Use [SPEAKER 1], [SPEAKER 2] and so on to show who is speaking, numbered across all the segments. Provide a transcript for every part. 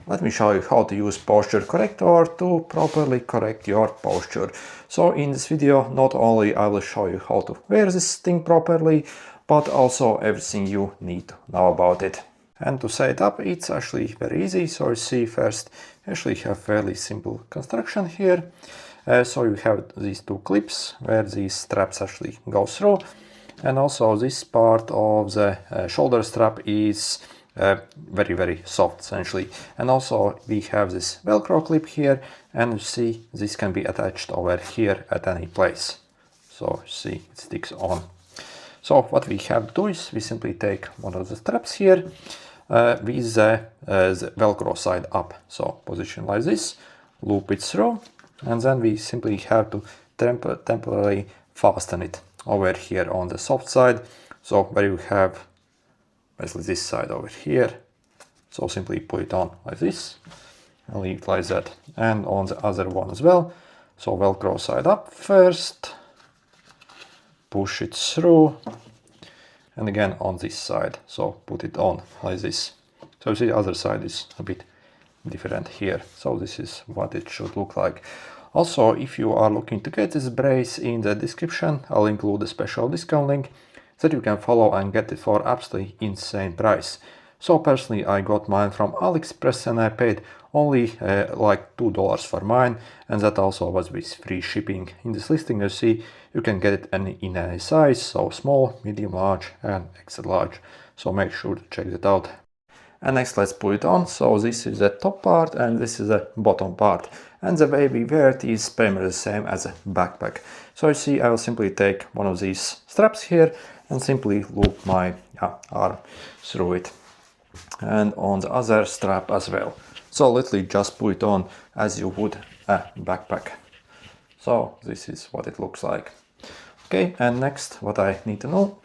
[SPEAKER 1] let me show you how to use Posture Corrector to properly correct your posture. So in this video, not only I will show you how to wear this thing properly, but also everything you need to know about it. And to set it up, it's actually very easy. So you see, first, actually have fairly simple construction here. So you have these two clips where these straps actually go through. And also this part of the shoulder strap is very soft essentially. And also we have this Velcro clip here, and you see this can be attached over here at any place. So you see it sticks on. So what we have to do is we simply take one of the straps here with the Velcro side up. So position like this, loop it through, and then we simply have to temporarily fasten it over here on the soft side. So where you have basically this side over here. So simply put it on like this and leave it like that. And on the other one as well. So Velcro side up first, push it through, and again on this side. So put it on like this. So you see the other side is a bit different here. So this is what it should look like. Also, if you are looking to get this brace, in the description I'll include a special discount link that you can follow and get it for absolutely insane price. So personally I got mine from AliExpress and I paid only like $2 for mine, and that also was with free shipping. In this listing you see you can get it in any size, so small, medium, large and extra large. So make sure to check that out. And next let's put it on. So this is the top part and this is the bottom part. And the way we wear it is pretty much the same as a backpack. So you see I will simply take one of these straps here and simply loop my arm through it. And on the other strap as well. So literally just put it on as you would a backpack. So this is what it looks like. Okay, and next what I need to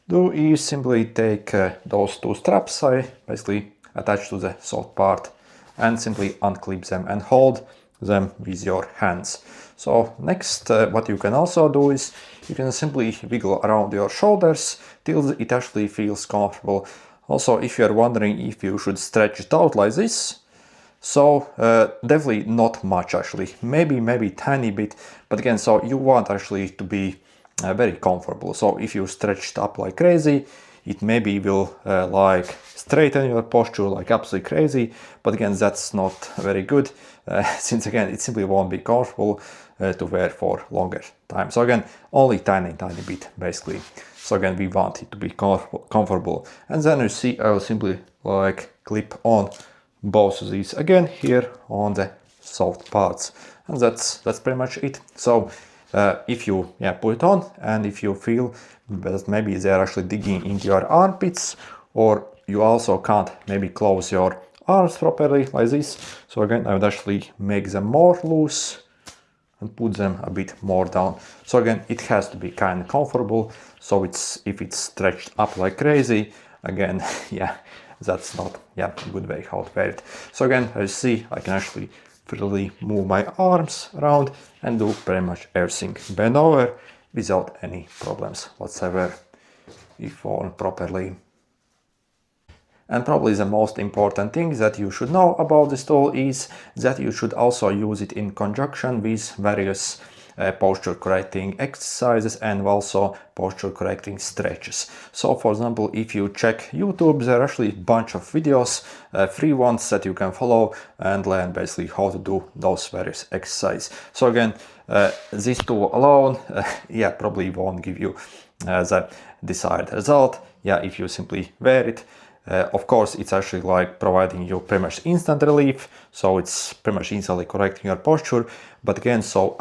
[SPEAKER 1] do is simply take those two straps I basically attach to the soft part and simply unclip them and hold them with your hands. So next what you can also do is you can simply wiggle around your shoulders till it actually feels comfortable. Also, if you are wondering if you should stretch it out like this, so definitely not much actually, maybe tiny bit, but again, so you want actually to be very comfortable. So if you stretch it up like crazy, it maybe will like straighten your posture like absolutely crazy, but again that's not very good since again it simply won't be comfortable to wear for longer time. So again, only tiny bit basically. So again, we want it to be comfortable. And then you see I will simply like clip on both of these again here on the soft parts, and that's pretty much it. So if you put it on and if you feel that maybe they're actually digging into your armpits, or you also can't maybe close your arms properly like this, so again I would actually make them more loose and put them a bit more down. So again, it has to be kind of comfortable. So if it's stretched up like crazy, again, that's not a good way how to wear it. So again, as you see, I can actually freely move my arms around and do pretty much everything. Bend over without any problems whatsoever if worn properly. And probably the most important thing that you should know about this tool is that you should also use it in conjunction with various posture correcting exercises and also posture correcting stretches. So for example, if you check YouTube, there are actually a bunch of videos, free ones that you can follow and learn basically how to do those various exercises. So again, this tool alone, probably won't give you the desired result. If you simply wear it. Of course, it's actually like providing you pretty much instant relief, so it's pretty much instantly correcting your posture. But again, so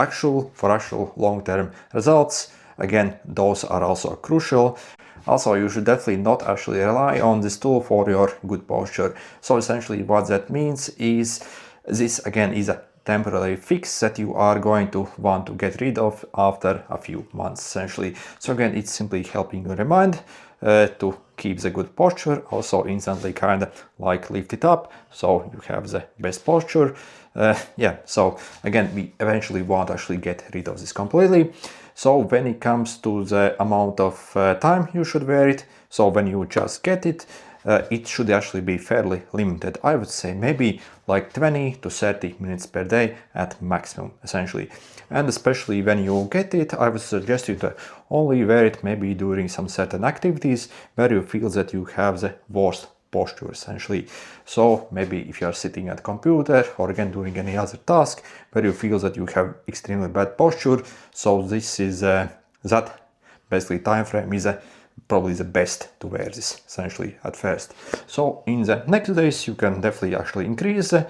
[SPEAKER 1] for actual long-term results, again, those are also crucial. Also, you should definitely not actually rely on this tool for your good posture. So essentially what that means is this again is a temporary fix that you are going to want to get rid of after a few months essentially. So again, it's simply helping you remind to keep the good posture, also instantly kind of like lift it up so you have the best posture. So again, we eventually want to actually get rid of this completely. So when it comes to the amount of time you should wear it, so when you just get it, it should actually be fairly limited. I would say maybe like 20 to 30 minutes per day at maximum, essentially. And especially when you get it, I would suggest you to only wear it maybe during some certain activities where you feel that you have the worst posture, essentially. So maybe if you are sitting at computer or again doing any other task where you feel that you have extremely bad posture, so this is that basically time frame is probably the best to wear this, essentially, at first. So in the next days you can definitely actually increase the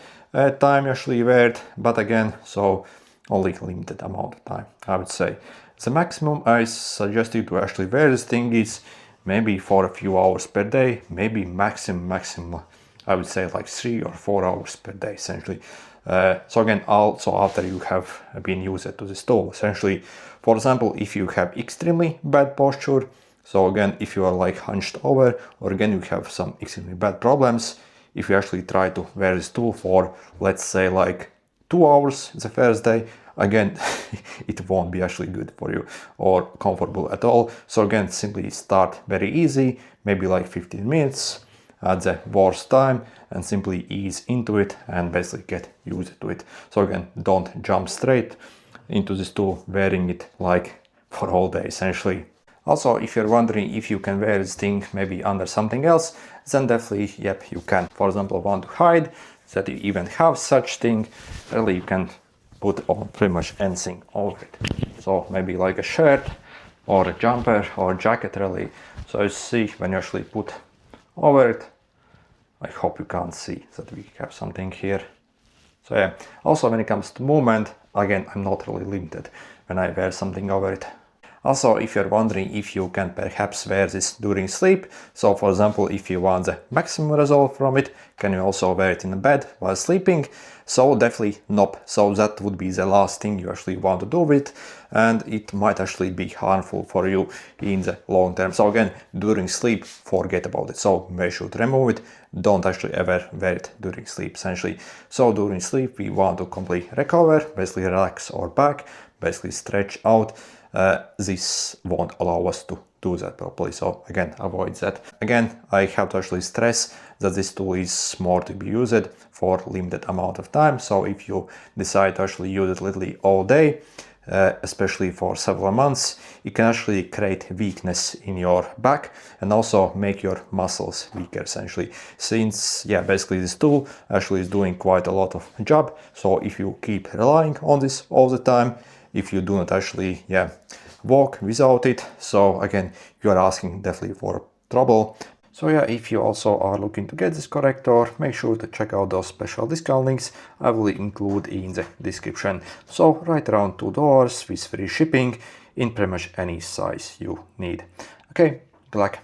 [SPEAKER 1] time you actually wear it, but again, so only limited amount of time, I would say. The maximum I suggest you to actually wear this thing is maybe for a few hours per day, maybe maximum I would say like 3 or 4 hours per day, essentially. So again, also after you have been used to this tool, essentially. For example, if you have extremely bad posture, so again, if you are like hunched over, or again, you have some extremely bad problems, if you actually try to wear this tool for, let's say, like 2 hours the first day, again, it won't be actually good for you or comfortable at all. So again, simply start very easy, maybe like 15 minutes at the worst time, and simply ease into it and basically get used to it. So again, don't jump straight into this tool wearing it like for all day, essentially. Also, if you're wondering if you can wear this thing maybe under something else, then definitely, yep, you can. For example, want to hide that you even have such thing, really you can put on pretty much anything over it. So maybe like a shirt or a jumper or jacket, really. So you see when you actually put over it, I hope you can't see that we have something here. So yeah, also when it comes to movement, again, I'm not really limited when I wear something over it. Also, if you're wondering if you can perhaps wear this during sleep, so for example, if you want the maximum result from it, can you also wear it in bed while sleeping? So definitely nope. So that would be the last thing you actually want to do with it, and it might actually be harmful for you in the long term. So again, during sleep, forget about it. So make sure to remove it. Don't actually ever wear it during sleep, essentially. So during sleep, we want to completely recover, basically relax our back, basically stretch out. This won't allow us to do that properly, so again, avoid that. Again, I have to actually stress that this tool is more to be used for limited amount of time. So if you decide to actually use it literally all day, especially for several months, it can actually create weakness in your back and also make your muscles weaker, essentially, since yeah, basically this tool actually is doing quite a lot of job. So if you keep relying on this all the time, if you do not actually walk without it, so again, you are asking definitely for trouble. So yeah, if you also are looking to get this corrector, make sure to check out those special discount links I will include in the description. So right around $2 with free shipping in pretty much any size you need. Okay, good luck.